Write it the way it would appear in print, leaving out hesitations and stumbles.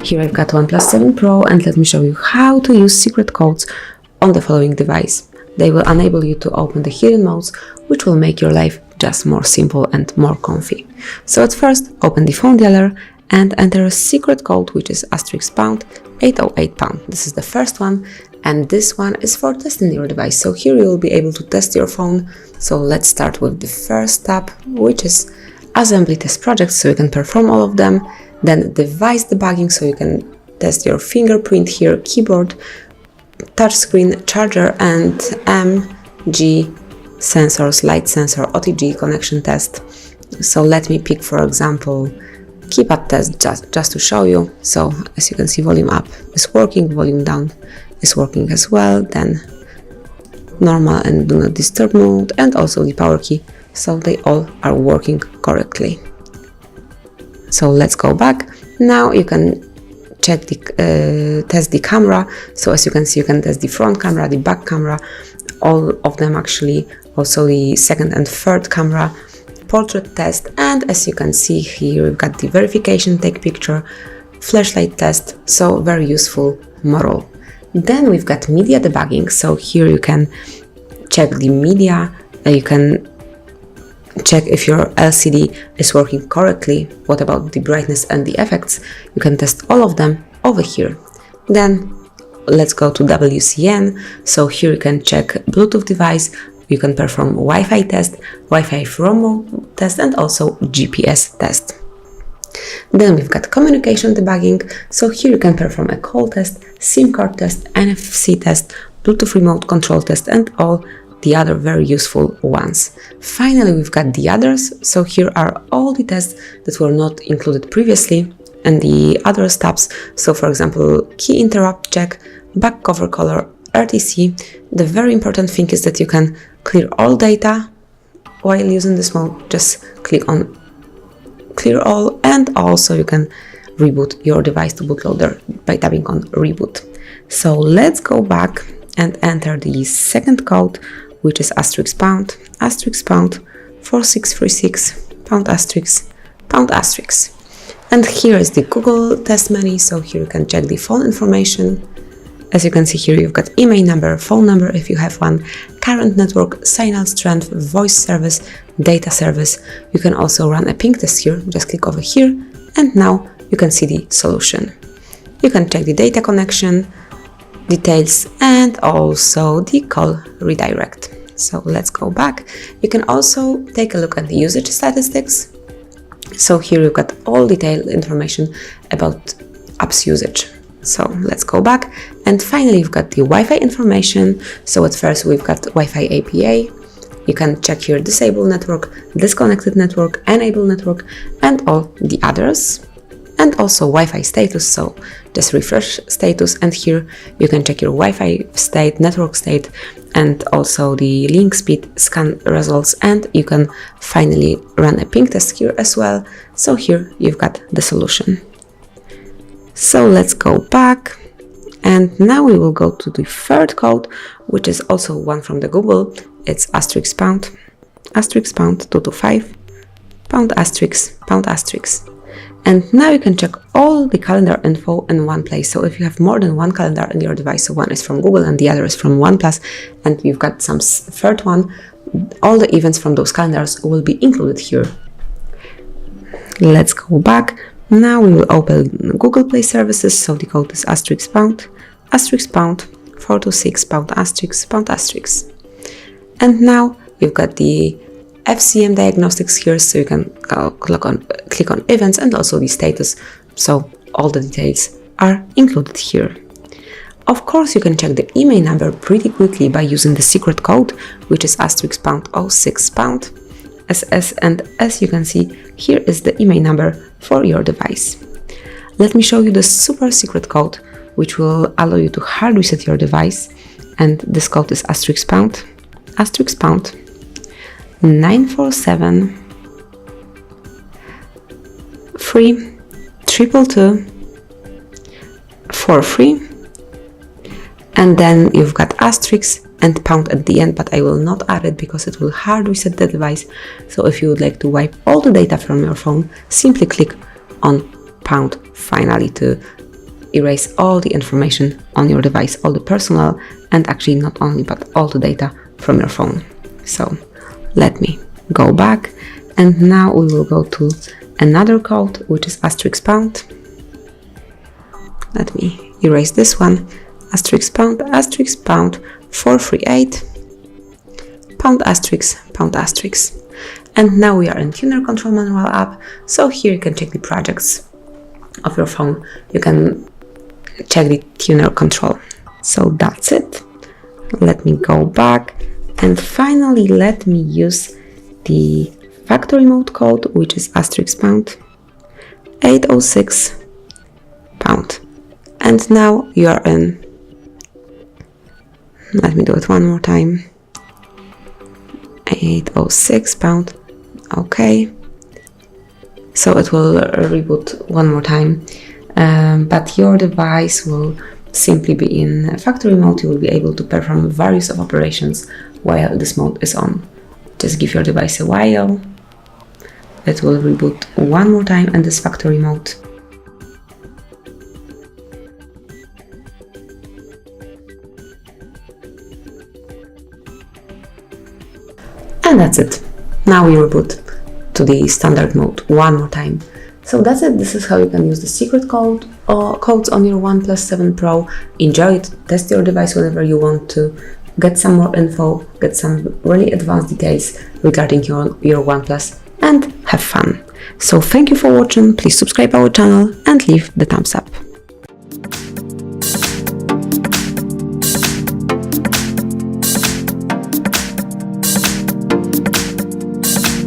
Here I've got OnePlus 7 Pro, and let me show you how to use secret codes on the following device. They will enable you to open the hidden modes, which will make your life just more simple and more comfy. So at first, open the phone dialer and enter a secret code, which is *pound 808 pound. This is the first one, and this one is for testing your device. So here you will be able to test your phone. So let's start with the first tab, which is assembly test projects, so you can perform all of them. Then device debugging, so you can test your fingerprint here, keyboard, touchscreen, charger, and MG sensors, light sensor, OTG connection test. So let me pick, for example, keypad test just to show you. So as you can see, volume up is working, volume down is working as well. Then normal and do not disturb mode, and also the power key. So they all are working correctly. So let's go back. Now you can check the test the camera. So as you can see, you can test the front camera, the back camera, all of them actually, also the second and third camera, portrait test, and as you can see here, we've got the verification, take picture, flashlight test, so very useful model. Then we've got media debugging. So here you can check the media, you can check if your LCD is working correctly. What about the brightness and the effects? You can test all of them over here. Then let's go to WCN. So here you can check Bluetooth device, you can perform Wi-Fi test, Wi-Fi from mode test, and also GPS test. Then we've got communication debugging. So here you can perform a call test, SIM card test, NFC test, Bluetooth remote control test, and all the other very useful ones. Finally, we've got the others. So here are all the tests that were not included previously, and the other tabs. So for example, key interrupt check, back cover color, RTC. The very important thing is that you can clear all data while using this mode. Just click on clear all, and also you can reboot your device to bootloader by tapping on reboot. So let's go back and enter the second code, which is *pound 4636 #*. And here is the Google test menu. So here you can check the phone information. As you can see here, you've got email number, phone number if you have one, current network, signal strength, voice service, data service. You can also run a ping test here. Just click over here, and now you can see the solution. You can check the data connection details and also the call redirect. So let's go back. You can also take a look at the usage statistics. So here you've got all detailed information about apps usage. So let's go back, and finally you've got the Wi-Fi information. So at first we've got Wi-Fi APA. You can check here disable network, disconnected network, enable network, and all the others. And also Wi-Fi status, so just refresh status, and here you can check your Wi-Fi state, network state, and also the link speed, scan results, and you can finally run a ping test here as well. So here you've got the solution. So let's go back, and now we will go to the third code, which is also one from the Google. It's *pound 225 #*. And now you can check all the calendar info in one place. So if you have more than one calendar in your device, so one is from Google and the other is from OnePlus, and you've got some third one, all the events from those calendars will be included here. Let's go back. Now we will open Google Play services. So the code is *pound 426 #*. And now you've got the FCM diagnostics here, so you can click on events and also the status. So all the details are included here. Of course, you can check the email number pretty quickly by using the secret code, which is *pound 06 SS, and as you can see, here is the email number for your device. Let me show you the super secret code, which will allow you to hard reset your device, and this code is *pound 947 322 43, and then you've got *, and pound at the end, but I will not add it because it will hard reset the device. So if you would like to wipe all the data from your phone, simply click on pound finally to erase all the information on your device, all the personal, and actually not only, but all the data from your phone. So let me go back, and now we will go to another code, which is *pound. Let me erase this one. *pound 438 pound *. And now we are in Tuner Control Manual app. So here you can check the projects of your phone. You can check the tuner control. So that's it. Let me go back, and finally let me use the factory mode code, which is *pound 806 pound. And now you are in. Let me do it one more time. 806 pound. Okay. So it will reboot one more time, but your device will simply be in factory mode. You will be able to perform various of operations while this mode is on. Just give your device a while. It will reboot one more time in this factory mode. And that's it. Now we reboot to the standard mode one more time. So that's it. This is how you can use the secret code or codes on your OnePlus 7 Pro. Enjoy it. Test your device whenever you want to. Get some more info, get some really advanced details regarding your OnePlus, and have fun. So thank you for watching. Please subscribe our channel and leave the thumbs up.